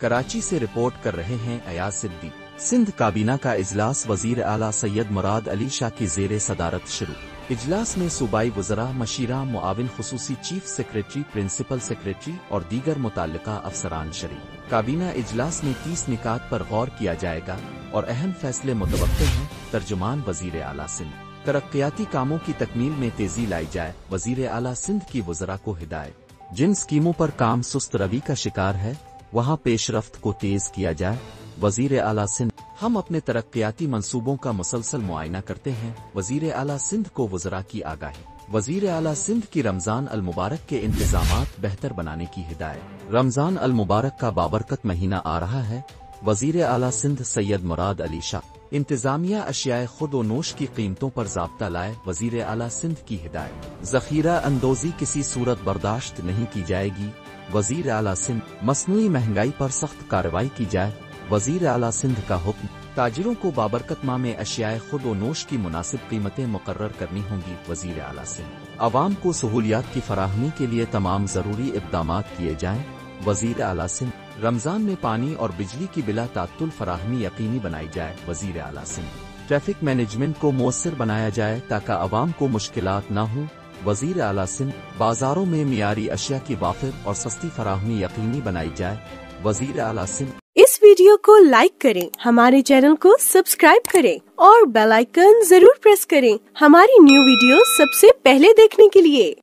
कराची से रिपोर्ट कर रहे हैं अयाज सिद्दीकी। सिंध काबीना का इजलास वजीर आला सैयद मुराद अली शाह की ज़ेरे सदारत शुरू। इजलास में सूबाई वज़रा, मशीरा, मुआविन खुसूसी चीफ सेक्रेटरी, प्रिंसिपल सेक्रेटरी और दीगर मुतल्लिका अफसरान शरीक। काबीना इजलास में 30 निकात पर गौर किया जाएगा और अहम फैसले मुतवक्किल हैं। तर्जुमान वजीर आला सिंध। तरक्याती कामों की तकमील में तेजी लाई जाए, वजीर आला सिंध की वज़रा को हिदायत। जिन स्कीमों पर काम सुस्त रवि का शिकार है वहां पेशरफ्त को तेज किया जाए, वजीर आला सिंध। हम अपने तरक्याती मंसूबों का मुसलसल मुआयना करते हैं, वजीर आला सिंध को वज़रा की आगाही। वजीर आला सिंध की रमजान अल मुबारक के इंतजामात बेहतर बनाने की हिदायत। रमजान अल मुबारक का बाबरकत महीना आ रहा है, वजीर आला सिंध सैयद मुराद अली शाह। इंतजामिया अशियाए खुद व नोश की कीमतों पर ज़ाब्ता लाए, वजीर आला सिंध की हिदायत। ज़ख़ीरा अंदोज़ी किसी सूरत बर्दाश्त नहीं की जाएगी, वजीर आला सिंध। मसनूई महंगाई पर सख्त कार्रवाई की जाए, वजीर आला सिंध का हुक्म। ताजिरों को बाबरकत माह में अशियाए खुद व नोश की मुनासिब कीमतें मुकर्रर करनी होंगी, वजीर आला सिंध। आवाम को सहूलियात की फराहमी के लिए तमाम ज़रूरी इक़दामात किए जाएं, वजीर आला सिंध। रमजान में पानी और बिजली की बिला तात्तुल फराहमी यकीनी बनाई जाए, वजीर आला सिंध। ट्रैफिक मैनेजमेंट को मौसर बनाया जाए ताकि आवाम को मुश्किलात न हो, वजीर आला सिंध। बाजारों में मियारी अशिया की वाफिर और सस्ती फराहमी यकीनी बनाई जाए, वजीर आला सिंध। इस वीडियो को लाइक करें, हमारे चैनल को सब्सक्राइब करें और बेल आइकन जरूर प्रेस करें हमारी न्यू वीडियो सबसे पहले देखने के लिए।